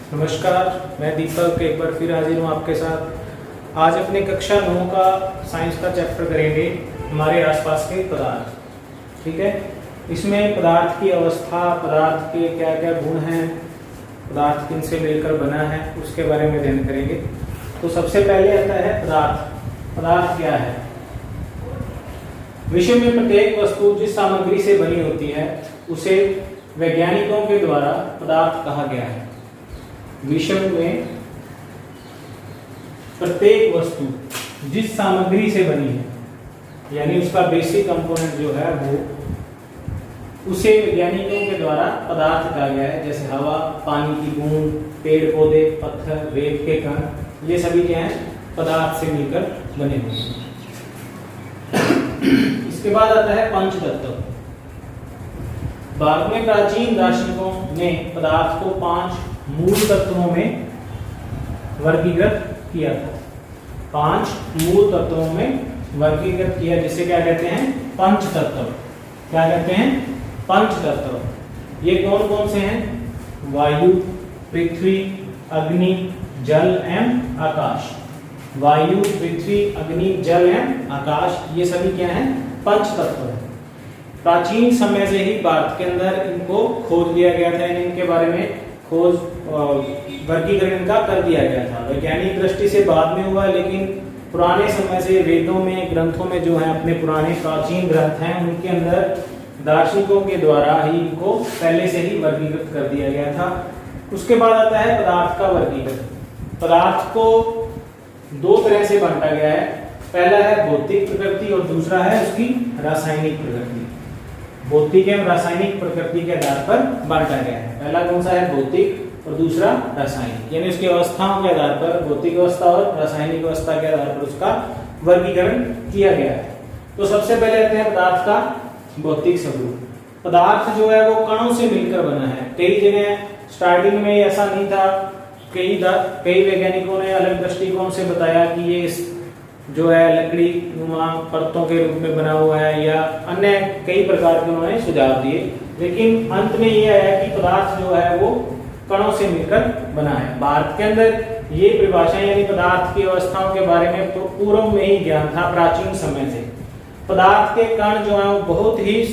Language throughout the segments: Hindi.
नमस्कार, मैं दीपक एक बार फिर हाजिर हूँ आपके साथ। आज अपने कक्षा 9 का साइंस का चैप्टर करेंगे हमारे आसपास के पदार्थ। ठीक है, इसमें पदार्थ की अवस्था, पदार्थ के क्या क्या गुण हैं, पदार्थ किन से मिलकर बना है, उसके बारे में अध्ययन करेंगे। तो सबसे पहले आता है पदार्थ। पदार्थ क्या है? विश्व में प्रत्येक वस्तु जिस सामग्री से बनी होती है उसे वैज्ञानिकों के द्वारा पदार्थ कहा गया है। विश्व में प्रत्येक वस्तु जिस सामग्री से बनी है यानी उसका बेसिक कंपोनेंट जो है वो उसे वैज्ञानिकों के द्वारा पदार्थ कहा गया है। जैसे हवा, पानी की बूंद, पेड़ पौधे, पत्थर, रेत के कण, ये सभी क्या है? पदार्थ से मिलकर बने हुए हैं। इसके बाद आता है पंचतत्व। भारत में प्राचीन दार्शनिकों ने पदार्थ को 5 मूल तत्वों में वर्गीकृत किया था। 5 मूल तत्वों में वर्गीकृत किया, जिसे क्या कहते हैं? पंचतत्व। क्या कहते हैं? पंचतत्व। ये कौन कौन से हैं? वायु, पृथ्वी, अग्नि, जल एवं आकाश। वायु, पृथ्वी, अग्नि, जल एवं आकाश, ये सभी क्या हैं? पंचतत्व है। प्राचीन समय से ही भारत के अंदर इनको खोज लिया गया था, इनके बारे में खोज वर्गीकरण का कर दिया गया था। वैज्ञानिक दृष्टि से बाद में हुआ, लेकिन पुराने समय से वेदों में, ग्रंथों में जो है, अपने पुराने प्राचीन ग्रंथ हैं, उनके अंदर दार्शनिकों के द्वारा ही इनको पहले से ही वर्गीकृत कर दिया गया था। उसके बाद आता है पदार्थ का वर्गीकरण। पदार्थ को 2 तरह से बांटा गया है। पहला है भौतिक प्रकृति और दूसरा है उसकी रासायनिक प्रकृति। भौतिक एवं रासायनिक प्रकृति के आधार पर बांटा गया है। पहला कौन सा है? भौतिक और दूसरा रासायनिक, यानी उसकी अवस्थाओं के आधार पर, भौतिक अवस्था और रासायनिक अवस्था के आधार पर उसका वर्गीकरण किया गया है। तो सबसे पहले आते हैं पदार्थ का भौतिक स्वरूप। पदार्थ जो है वो कणों से मिलकर बना है। कई जगह स्टार्टिंग में ऐसा नहीं था, कई वैज्ञानिकों ने अलग दृष्टिकोण से बताया कि ये जो है लकड़ी नुमा परतों के रूप में बना हुआ है, या अन्य कई प्रकार के उन्होंने सुझाव दिए, लेकिन अंत में ये आया कि पदार्थ जो है वो कणों से मिलकर बना है। भारत के अंदर ये परिभाषा यानी पदार्थ की अवस्थाओं के बारे में पूर्व में ही ज्ञान था, प्राचीन समय से। पदार्थ के कण जो है वो बहुत ही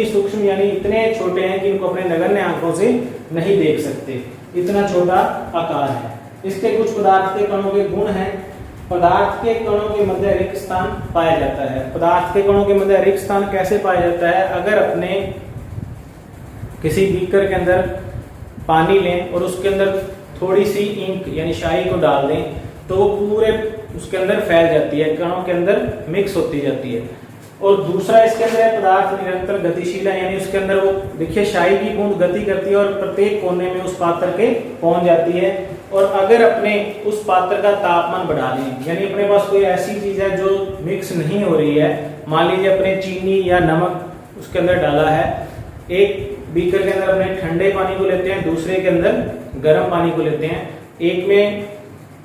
सूक्ष्म यानी इतने छोटे हैं कि इनको अपने नगण्य आंखों से नहीं देख सकते, इतना छोटा आकार है। इसके कुछ पदार्थ के कणों के गुण हैं। पदार्थ के कणों के मध्य रिक्त स्थान पाया जाता है। पदार्थ के कणों के मध्य रिक्त स्थान कैसे पाया जाता है? अगर अपने किसी बीकर के अंदर पानी लें और उसके अंदर थोड़ी सी इंक यानी स्याही को डाल दें तो वो पूरे उसके अंदर फैल जाती है, कणों के अंदर मिक्स होती जाती है। और दूसरा इसके अंदर है पदार्थ निरंतर गतिशील है, यानी उसके अंदर वो देखिए स्याही की बूंद गति करती है और प्रत्येक कोने में उस पात्र के पहुंच जाती है। और अगर अपने उस पात्र का तापमान बढ़ा लें, यानी अपने पास कोई ऐसी चीज है जो मिक्स नहीं हो रही है, मान लीजिए अपने चीनी या नमक उसके अंदर डाला है, एक बीकर के अंदर अपने ठंडे पानी को लेते हैं, दूसरे के अंदर गर्म पानी को लेते हैं, एक में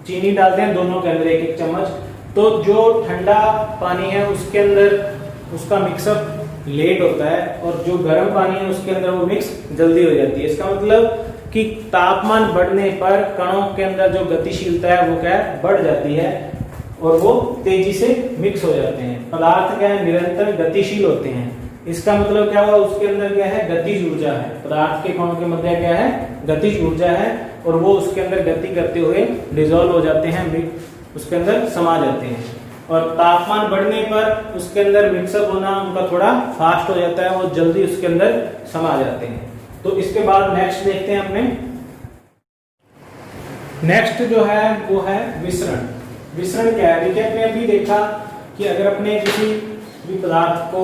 चीनी डालते हैं, दोनों के अंदर 1-1 चम्मच, तो जो ठंडा पानी है उसके अंदर उसका मिक्सअप लेट होता है और जो गर्म पानी है उसके अंदर वो मिक्स जल्दी हो जाती है। इसका मतलब कि तापमान बढ़ने पर कणों के अंदर जो गतिशीलता है वो क्या है? बढ़ जाती है और वो तेजी से मिक्स हो जाते हैं। पदार्थ क्या है? निरंतर गतिशील होते हैं। इसका मतलब क्या हुआ? उसके अंदर क्या है? गतिज ऊर्जा है। पदार्थ के कणों के मध्य क्या है? गतिज ऊर्जा है और वो उसके अंदर गति करते हुए डिसॉल्व हो जाते हैं, उसके अंदर समा जाते हैं। और तापमान बढ़ने पर उसके अंदर मिक्सअप होना उनका थोड़ा फास्ट हो जाता है, वो जल्दी उसके अंदर समा जाते हैं। तो इसके बाद नेक्स्ट देखते हैं अपने। नेक्स्ट जो है वो है मिश्रण। मिश्रण क्या है? देखिए आपने अभी देखा कि अगर अपने किसी भी पदार्थ को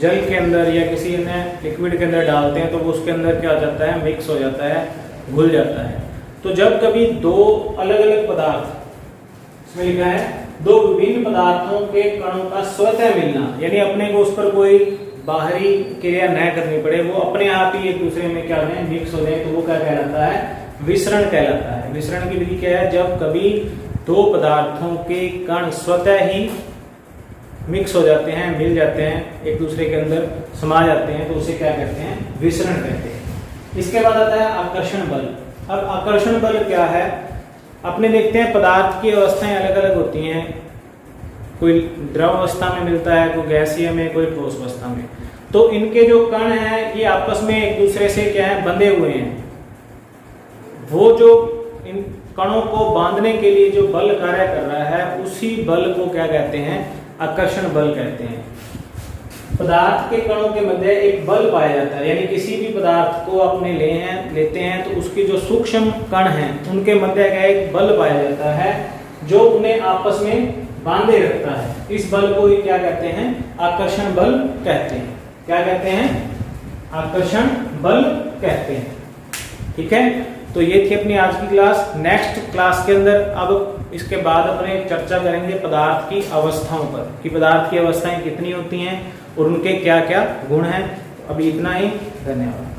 जल के अंदर या किसी अन्य लिक्विड के अंदर डालते हैं तो वो उसके अंदर क्या हो जाता है? मिक्स हो जाता है, घुल जाता है। तो जब कभी 2 अलग अलग पदार्थ, इसमें लिखा है 2 विभिन्न पदार्थों के कणों का स्वतः मिलना, यानी अपने को उस पर कोई बाहरी क्रिया न करनी पड़े, वो अपने आप ही एक दूसरे में क्या हो जाए? मिक्स हो जाए, तो वो क्या कहलाता है? विसरण कहलाता है। विसरण की विधि क्या है? जब कभी 2 पदार्थों के कण स्वतः ही मिक्स हो जाते हैं, मिल जाते हैं, एक दूसरे के अंदर समा जाते हैं, तो उसे क्या कहते हैं? विसरण कहते हैं। इसके बाद आता है आकर्षण बल। अब आकर्षण बल क्या है, अपने देखते हैं पदार्थ की अवस्थाएं अलग अलग होती हैं, कोई द्रव अवस्था में मिलता है, कोई गैसीय में, कोई ठोस अवस्था में। तो इनके जो कण हैं ये आपस में एक दूसरे से क्या है, बंधे हुए हैं। वो जो इन कणों को बांधने के लिए जो बल कार्य कर रहा है, उसी बल को क्या कहते हैं, आकर्षण बल कहते हैं। पदार्थ के कणों के मध्य एक बल पाया जाता है, यानी किसी भी पदार्थ को अपने लेते हैं तो उसके जो सूक्ष्म कण हैं उनके मध्य का एक बल पाया जाता है जो उन्हें आपस में बांधे रखता है। इस बल को ही क्या कहते हैं, आकर्षण बल कहते हैं। क्या कहते हैं, आकर्षण बल कहते हैं। ठीक है, तो ये थी अपनी आज की क्लास। नेक्स्ट क्लास के अंदर अब इसके बाद अपने चर्चा करेंगे पदार्थ की अवस्थाओं पर, कि पदार्थ की अवस्थाएं कितनी होती हैं और उनके क्या क्या गुण हैं। अभी इतना ही, धन्यवाद।